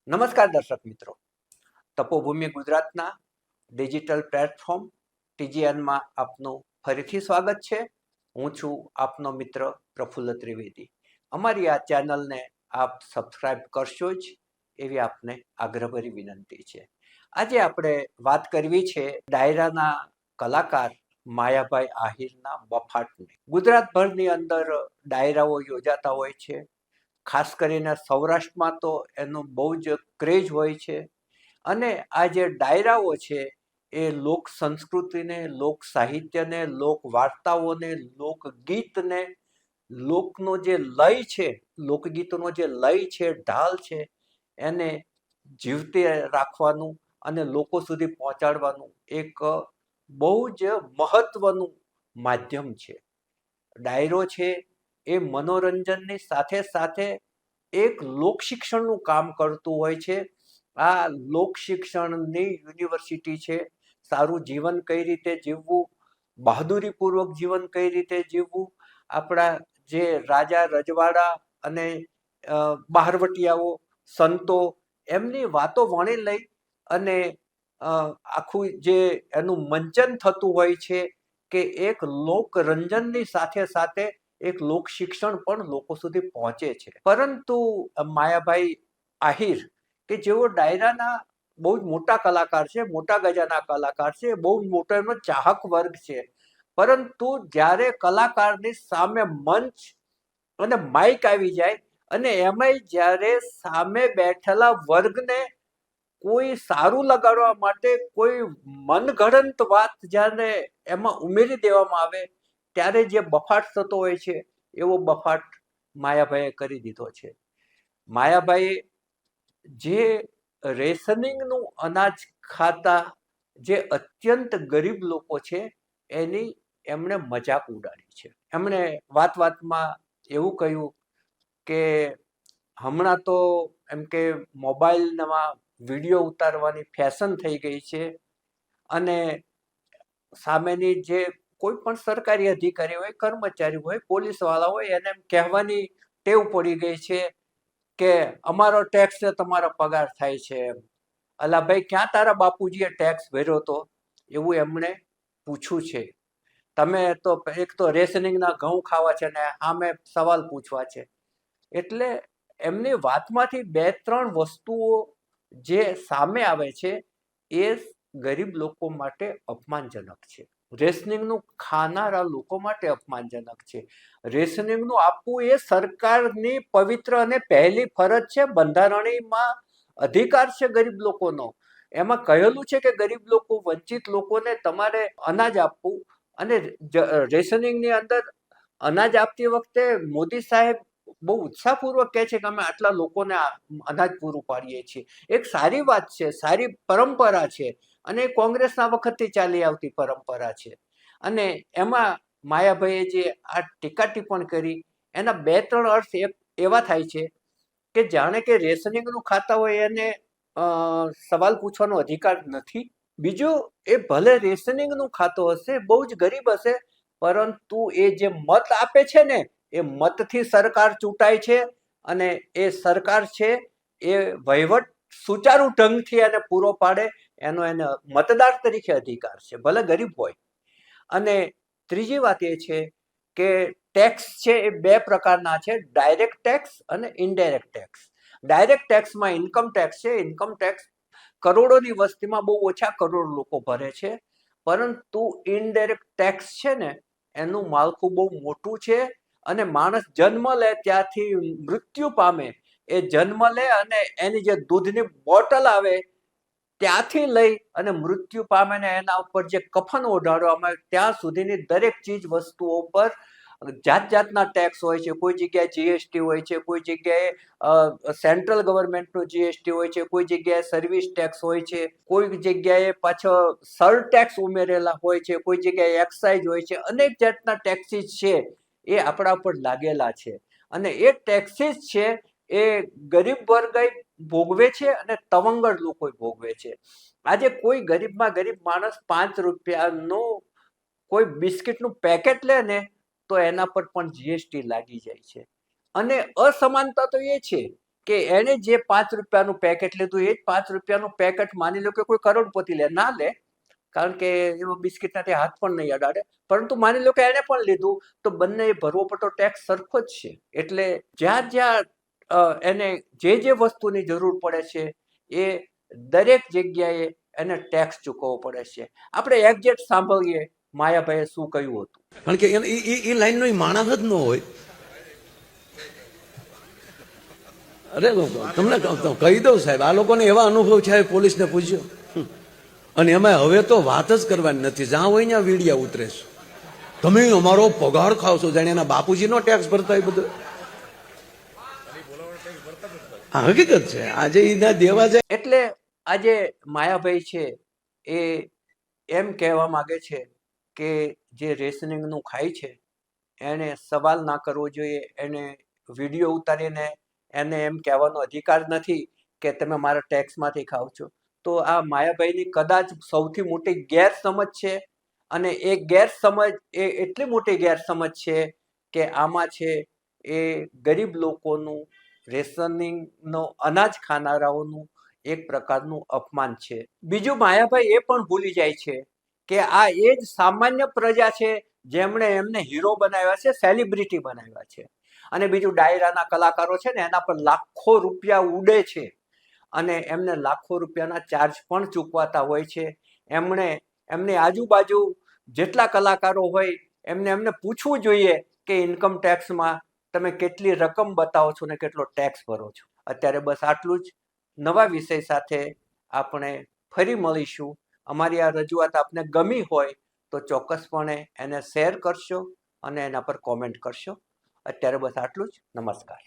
નમસ્કાર દર્શક મિત્રો, તપોભૂમિ ગુજરાતના ડિજિટલ પ્લેટફોર્મ ટીજીએનમાં આપનું ફરીથી સ્વાગત છે. હું છું આપનો મિત્ર પ્રફુલ્લ ત્રિવેદી. અમારી આ ચેનલને આપ સબસ્ક્રાઇબ કરશો જ એવી આપને આગ્રહભરી વિનંતી છે. આજે આપણે વાત કરવી છે ડાયરાના કલાકાર માયાભાઈ આહિરના બફાટની. ગુજરાતભરની અંદર ડાયરાઓ યોજાતા હોય છે. ખાસ કરીને સૌરાષ્ટ્રમાં તો એનું બહુ જ ક્રેઝ હોય છે. અને આ જે ડાયરાઓ છે એ લોક સંસ્કૃતિને, લોક સાહિત્યને, લોક વાર્તાઓને, લોકગીતને, લોકનો જે લય છે, લોકગીતનો જે લય છે, ઢાલ છે, એને જીવતી રાખવાનું અને લોકો સુધી પહોંચાડવાનું એક બહુ જ મહત્વનું માધ્યમ છે. ડાયરો છે એ મનોરંજનની સાથે સાથે એક લોક શિક્ષણનું કામ કરતું હોય છે. આ લોક શિક્ષણની યુનિવર્સિટી છે. સારું જીવન કઈ રીતે જીવવું, બહાદુરીપૂર્વક જીવન કઈ રીતે જીવવું, આપણા જે રાજા રજવાડા અને બહારવટિયાઓ, સંતો, એમની વાતો વણી લઈ અને આખું જે એનું મંચન થતું હોય છે કે એક લોકરંજનની સાથે સાથે એક લોક શિક્ષણ પણ લોકો સુધી પહોંચે છે. પરંતુ માયાભાઈ આહિર કે જેઓ ડાયરાના બહુ જ મોટા કલાકાર છે, મોટા ગજાના કલાકાર છે, બહુ મોટો એમનો ચાહક વર્ગ છે. પરંતુ જ્યારે કલાકારની સામે મંચ અને માઇક આવી જાય અને એમાંય જ્યારે સામે બેઠેલા વર્ગને કોઈ સારું લગાડવા માટે કોઈ મનગઢંત વાત જ્યારે એમાં ઉમેરી દેવામાં આવે ત્યારે જે બફાટ થતો હોય છે એવો બફાટ માયાભાઈએ કરી દીધો છે. માયાભાઈએ જે રેશનિંગનું અનાજ ખાતા જે અત્યંત ગરીબ લોકો છે એની એમણે મજાક ઉડાડી છે. એમણે વાતમાં એવું કહ્યું કે હમણાં તો એમ કે મોબાઈલમાં વિડીયો ઉતારવાની ફેશન થઈ ગઈ છે અને સામેની જે કોઈ પણ સરકારી અધિકારી હોય, કર્મચારી હોય, પોલીસવાળા હોય, એને એમ કહેવાની ટેવ પડી ગઈ છે કે અમારો ટેક્સ છે, તમારો પગાર થાય છે. અલા ભાઈ, ક્યાં તારા બાપુજીએ ટેક્સ ભર્યો હતો એવું એમણે પૂછ્યું છે. તમે તો એક તો રેશનિંગના ઘઉં ખાવા છે ને આમે સવાલ પૂછવા છે. એટલે એમની વાતમાંથી બે ત્રણ વસ્તુઓ જે સામે આવે છે એ ગરીબ લોકો માટે અપમાનજનક છે. રેશનિંગનું ખાનારા લોકો માટે અપમાનજનક છે. રેશનિંગનું આપવું એ સરકારની પવિત્ર અને પહેલી ફરજ છે. બંધારણીયમાં અધિકાર છે ગરીબ લોકોનો. એમાં કહેલું છે કે ગરીબ લોકો, વંચિત લોકોને તમારે અનાજ આપવું. અને રેશનિંગની અંદર અનાજ આપતી વખતે મોદી સાહેબ બહુ ઉત્સાહપૂર્વક કહે છે કે અમે આટલા લોકોને અનાજ પૂરું પાડીએ છીએ. એક સારી વાત છે, સારી પરંપરા છે અને કોંગ્રેસના વખતથી ચાલી આવતી પરંપરા છે. અને એમાં માયાભાઈએ જે આ ટીકા ટિપ્પણ કરી એના બે ત્રણ અર્થ એવા થાય છે કે જાણે કે રેશનિંગનું ખાતા હોય એને સવાલ પૂછવાનો અધિકાર નથી. બીજું, એ ભલે રેશનિંગનું ખાતું હશે, બહુ જ ગરીબ હશે, પરંતુ એ જે મત આપે છે ને એ મતથી સરકાર ચૂંટાય છે અને એ સરકાર છે એ વહીવટ સુચારુ ઢંગથી એને પૂરો પાડે એનો એને મતદાર તરીકે અધિકાર છે, ભલે ગરીબ હોય. અને ત્રીજી વાત એ છે કે ટેક્સ છે એ બે પ્રકારના છે, ડાયરેક્ટ ટેક્સ અને ઇનડાયરેક્ટ ટેક્સ. ડાયરેક્ટ ટેક્સમાં ઇન્કમ ટેક્સ છે. ઇન્કમ ટેક્સ કરોડોની વસ્તીમાં બહુ ઓછા કરોડ લોકો ભરે છે. પરંતુ ઇનડાયરેક્ટ ટેક્સ છે ને એનું માળખું બહુ મોટું છે અને માણસ જન્મ લે ત્યાંથી મૃત્યુ પામે, એ જન્મ લે અને એની જે દૂધની બોટલ આવે ત્યાંથી લઈ અને મૃત્યુ પામે ને એના ઉપર જે કફન ઓઢાડવામાં આવે ત્યાં સુધીની દરેક ચીજ વસ્તુઓ પર જાત જાતના ટેક્સ હોય છે. કોઈ જગ્યાએ જીએસટી હોય છે, કોઈ જગ્યાએ સેન્ટ્રલ ગવર્મેન્ટનો જીએસટી હોય છે, કોઈ જગ્યાએ સર્વિસ ટેક્સ હોય છે, કોઈ જગ્યાએ પાછો સર ટેક્સ ઉમેરેલા હોય છે, કોઈ જગ્યાએ એક્સાઇઝ હોય છે. અનેક જાતના ટેક્સીસ છે એ આપણા પર લાગેલા છે અને એ ટેક્સીસ છે એ ગરીબ વર્ગ ભોગવે છે અને તવંગર લોકો ભોગવે છે. આજે કોઈ ગરીબમાં ગરીબ માણસ 5 રૂપિયાનું કોઈ બિસ્કિટનું પેકેટ લે ને તો એના પર પણ જીએસટી લાગી જાય છે. અને અસમાનતા તો એ છે કે એને જે 5 રૂપિયાનું પેકેટ લીધું એ જ 5 રૂપિયાનું પેકેટ માની લો કે કોઈ કરોડપતિ લે ના લે, કારણ કે એમાં બિસ્કિટનાથી હાથ પણ નહીં અડાડે, પરંતુ માની લો કે એને પણ લીધું તો બંને ભરવો પડતો ટેક્સ સરખો જ છે. એટલે જ્યાં જ્યાં એને જે વસ્તુની જરૂર પડે છે એ દરેક જગ્યાએ એને ટેક્સ ચૂકવવો પડે છે. આપણે એક્ઝેક્ટ સાંભળીએ માયાભાઈએ શું કહ્યું હતું. કારણ કે એ લાઈનનો માણસ જ ન હોય. અરે તમને કહી દઉં સાહેબ, આ લોકોને એવા અનુભવ છે, પોલીસને પૂછ્યો. અને એમાં હવે તો વાત જ કરવાની નથી, જ્યાં હોય ત્યાં વીડિયા ઉતરે છે. તમે અમારો પગાર ખાવશો, જાણે એના બાપુજીનો ટેક્સ ભરતા હોય બધું. હા, હકીકત છે. આજે એના દેવા જાય. એટલે આજે માયાભાઈ છે એ એમ કહેવા માંગે છે કે જે રેશનિંગનું ખાય છે એને સવાલ ના કરવો જોઈએ, એને વિડીયો ઉતારીને એને એમ કહેવાનો અધિકાર નથી કે તમે મારા ટેક્સમાંથી ખાવ છો. તો આ માયાભાઈની કદાચ સૌથી મોટી ગેરસમજ છે. અને એ ગેરસમજ એ એટલી મોટી ગેરસમજ છે કે આમાં છે એ ગરીબ લોકોનું, રેશનિંગનો અનાજ ખાનારાઓનું એક પ્રકારનું અપમાન છે. બીજું માયાભાઈ એ પણ ભૂલી જાય છે કે આ એ જ સામાન્ય પ્રજા છે જેમણે એમને હીરો બનાવ્યા છે, સેલિબ્રિટી બનાવ્યા છે. અને બીજું ડાયરાના કલાકારો છે ને એના પર લાખો રૂપિયા ઉડે છે અને એમને લાખો રૂપિયાના ચાર્જ પણ ચૂકવાતા હોય છે. એમની આજુબાજુ જેટલા કલાકારો હોય એમને પૂછવું જોઈએ કે ઇન્કમ ટેક્સમાં તમે કેટલી રકમ બતાવો છો ને કેટલો ટેક્સ ભરો છો. અત્યારે બસ આટલું જ. નવા વિષય સાથે આપણે ફરી મળીશું. અમારી આ રજૂઆત આપને ગમી હોય તો ચોક્કસપણે એને શેર કરશો અને એના પર કોમેન્ટ કરશો. અત્યારે બસ આટલું જ. નમસ્કાર.